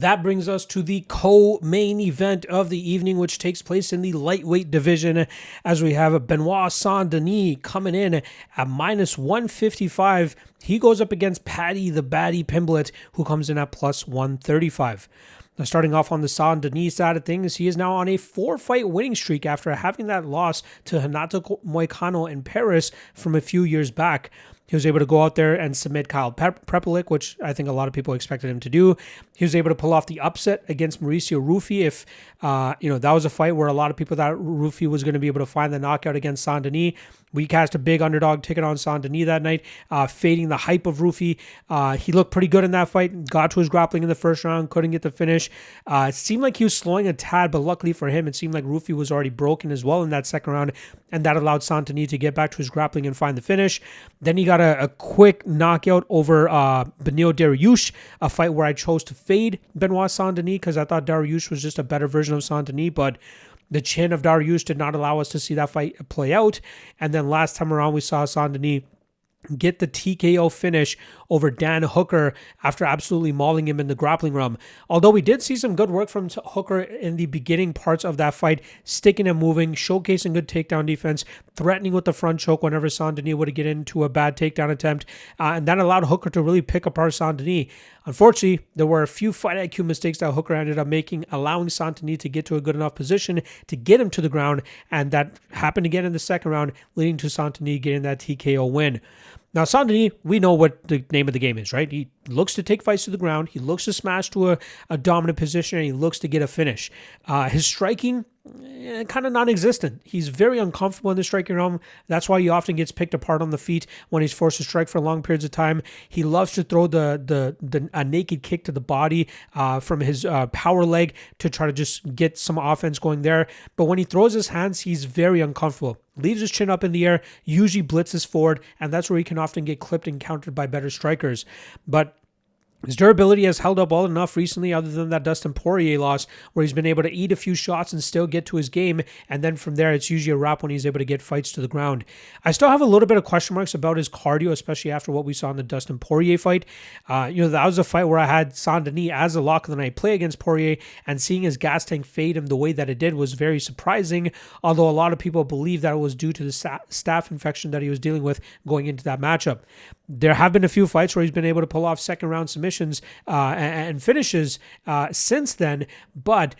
That brings us to the co-main event of the evening, which takes place in the lightweight division, as we have Benoit Saint-Denis coming in at minus 155. He goes up against Paddy the Baddy Pimblett, who comes in at plus 135. Now, starting off on the Saint-Denis side of things, he is now on a 4-fight winning streak after having that loss to Renato Moicano in Paris from a few years back. He was able to go out there and submit Kyle Prepelic, which I think a lot of people expected him to do. He was able to pull off the upset against Mauricio Rufy. If that was a fight where a lot of people thought Rufy was going to be able to find the knockout against Saint-Denis. We cast a big underdog ticket on Saint-Denis that night, fading the hype of Rufy. He looked pretty good in that fight. Got to his grappling in the first round, couldn't get the finish. It seemed like he was slowing a tad, but luckily for him, it seemed like Rufy was already broken as well in that second round, and that allowed Saint-Denis to get back to his grappling and find the finish. Then he got a quick knockout over Beneil Dariush, a fight where I chose to fade Benoit Saint-Denis because I thought Dariush was just a better version of Saint-Denis, but the chin of Dariush did not allow us to see that fight play out. And then last time around, we saw Saint-Denis get the TKO finish over Dan Hooker after absolutely mauling him in the grappling room. Although we did see some good work from Hooker in the beginning parts of that fight, sticking and moving, showcasing good takedown defense, threatening with the front choke whenever Saint-Denis would get into a bad takedown attempt, and that allowed Hooker to really pick apart Saint-Denis. Unfortunately, there were a few fight IQ mistakes that Hooker ended up making, allowing Saint-Denis to get to a good enough position to get him to the ground, and that happened again in the second round, leading to Saint-Denis getting that TKO win. Now, Saint-Denis, we know what the name of the game is, right? He looks to take fights to the ground. He looks to smash to a dominant position, and he looks to get a finish. His striking, kind of non-existent. He's very uncomfortable in the striking realm. That's why he often gets picked apart on the feet when he's forced to strike for long periods of time. He loves to throw a naked kick to the body from his power leg to try to just get some offense going there. But when he throws his hands, he's very uncomfortable. Leaves his chin up in the air, usually blitzes forward, and that's where he can often get clipped and countered by better strikers. But his durability has held up well enough recently, other than that Dustin Poirier loss, where he's been able to eat a few shots and still get to his game, and then from there, it's usually a wrap when he's able to get fights to the ground. I still have a little bit of question marks about his cardio, especially after what we saw in the Dustin Poirier fight. That was a fight where I had Saint-Denis as a lock of the night play against Poirier, and seeing his gas tank fade him the way that it did was very surprising, although a lot of people believe that it was due to the staph infection that he was dealing with going into that matchup. There have been a few fights where he's been able to pull off second round submissions and finishes since then, but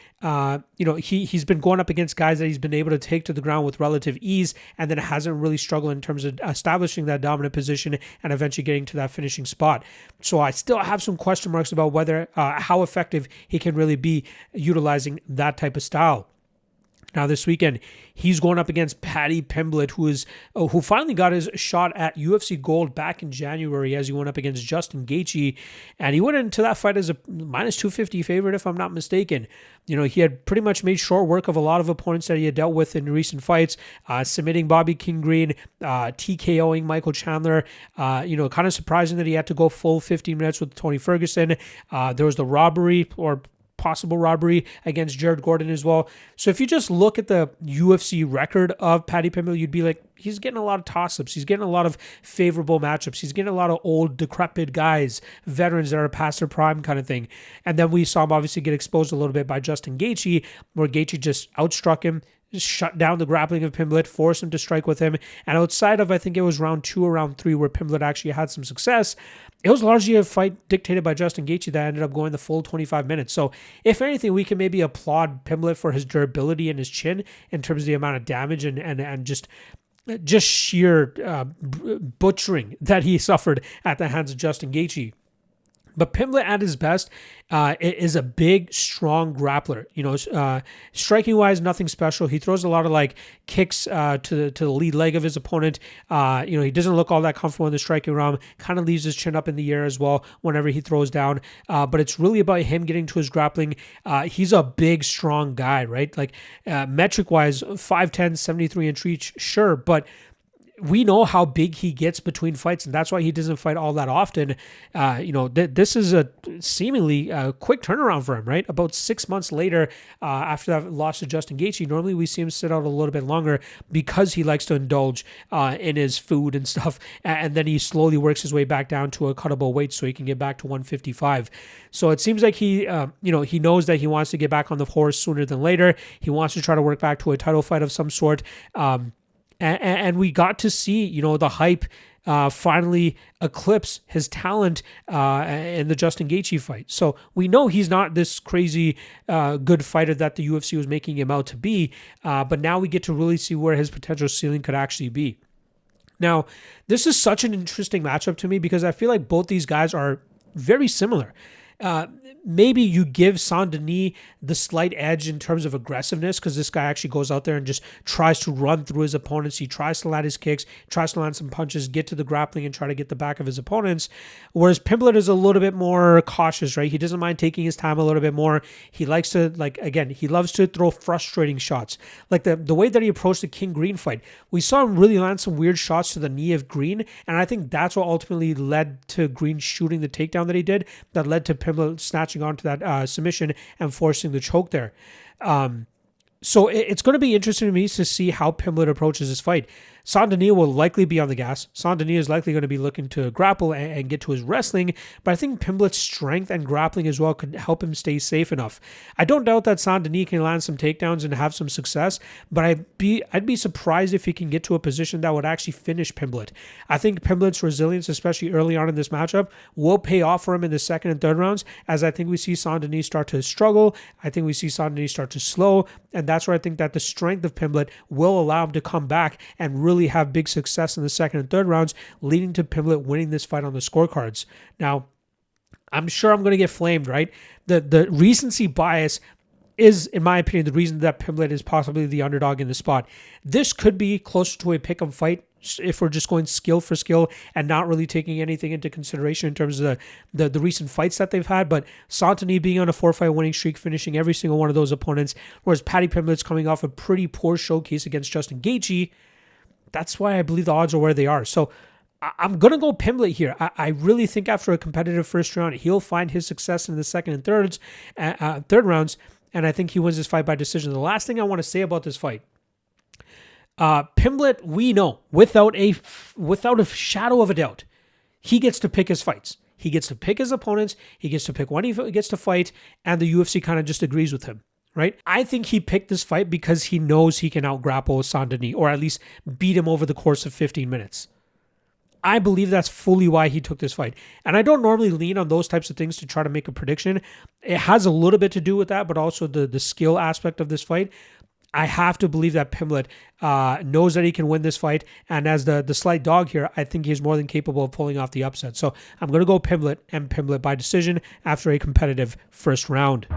he's been going up against guys that he's been able to take to the ground with relative ease, and then hasn't really struggled in terms of establishing that dominant position and eventually getting to that finishing spot. So I still have some question marks about whether how effective he can really be utilizing that type of style. Now this weekend, he's going up against Paddy Pimblett, who finally got his shot at UFC Gold back in January as he went up against Justin Gaethje, and he went into that fight as a minus 250 favorite, if I'm not mistaken. He had pretty much made short work of a lot of opponents that he had dealt with in recent fights, submitting Bobby King Green, TKOing Michael Chandler. Kind of surprising that he had to go full 15 minutes with Tony Ferguson. There was the robbery or possible robbery against Jared Gordon as well. So if you just look at the UFC record of Paddy Pimblett, you'd be like, he's getting a lot of toss-ups. He's getting a lot of favorable matchups. He's getting a lot of old, decrepit guys, veterans that are past their prime kind of thing. And then we saw him obviously get exposed a little bit by Justin Gaethje, where Gaethje just outstruck him, just shut down the grappling of Pimblett, forced him to strike with him. And outside of, I think it was round 2 or round 3 where Pimblett actually had some success, it was largely a fight dictated by Justin Gaethje that ended up going the full 25 minutes. So if anything, we can maybe applaud Pimblett for his durability and his chin in terms of the amount of damage and just sheer butchering that he suffered at the hands of Justin Gaethje. But Pimblett at his best is a big, strong grappler. Striking-wise, nothing special. He throws a lot of kicks to the lead leg of his opponent. He doesn't look all that comfortable in the striking realm. Kind of leaves his chin up in the air as well whenever he throws down. But it's really about him getting to his grappling. He's a big, strong guy, right? Metric-wise, 5'10", 73-inch reach, sure, but we know how big he gets between fights, and that's why he doesn't fight all that often. This is a seemingly quick turnaround for him, right? About 6 months later, after that loss to Justin Gaethje, normally we see him sit out a little bit longer because he likes to indulge in his food and stuff, and then he slowly works his way back down to a cuttable weight so he can get back to 155. So it seems like he knows that he wants to get back on the horse sooner than later. He wants to try to work back to a title fight of some sort. And we got to see, the hype finally eclipse his talent in the Justin Gaethje fight. So we know he's not this crazy good fighter that the UFC was making him out to be, but now we get to really see where his potential ceiling could actually be. Now, this is such an interesting matchup to me because I feel like both these guys are very similar. Maybe you give Saint-Denis the slight edge in terms of aggressiveness because this guy actually goes out there and just tries to run through his opponents. He tries to land his kicks, tries to land some punches, get to the grappling and try to get the back of his opponents. Whereas Pimblett is a little bit more cautious, right? He doesn't mind taking his time a little bit more. He likes to, he loves to throw frustrating shots. Like the way that he approached the King Green fight, we saw him really land some weird shots to the knee of Green, and I think that's what ultimately led to Green shooting the takedown that he did, that led to Pimblett snatching onto that submission and forcing the choke there. So it's going to be interesting to me to see how Pimblett approaches this fight. Saint-Denis will likely be on the gas. Saint-Denis is likely going to be looking to grapple and get to his wrestling, but I think Pimblett's strength and grappling as well could help him stay safe enough. I don't doubt that Saint-Denis can land some takedowns and have some success, but I'd be surprised if he can get to a position that would actually finish Pimblett. I think Pimblett's resilience, especially early on in this matchup, will pay off for him in the second and third rounds, as I think we see Saint-Denis start to struggle. I think we see Saint-Denis start to slow, and that's where I think that the strength of Pimblett will allow him to come back and really have big success in the second and third rounds, leading to Pimblett winning this fight on the scorecards. Now, I'm sure I'm going to get flamed, right? The recency bias is, in my opinion, the reason that Pimblett is possibly the underdog in the spot. This could be closer to a pick-em fight if we're just going skill for skill and not really taking anything into consideration in terms of the recent fights that they've had. But Saint-Denis being on a 4-fight winning streak, finishing every single one of those opponents, whereas Paddy Pimblett's coming off a pretty poor showcase against Justin Gaethje. That's why I believe the odds are where they are. So I'm going to go Pimblett here. I really think after a competitive first round, he'll find his success in the second and third rounds, and I think he wins this fight by decision. The last thing I want to say about this fight, Pimblett, we know, without a shadow of a doubt, he gets to pick his fights. He gets to pick his opponents. He gets to pick when he gets to fight, and the UFC kind of just agrees with him. Right? I think he picked this fight because he knows he can out-grapple Saint-Denis, or at least beat him over the course of 15 minutes. I believe that's fully why he took this fight. And I don't normally lean on those types of things to try to make a prediction. It has a little bit to do with that, but also the skill aspect of this fight. I have to believe that Pimblett knows that he can win this fight, and as the slight dog here, I think he's more than capable of pulling off the upset. So I'm going to go Pimblett by decision after a competitive first round.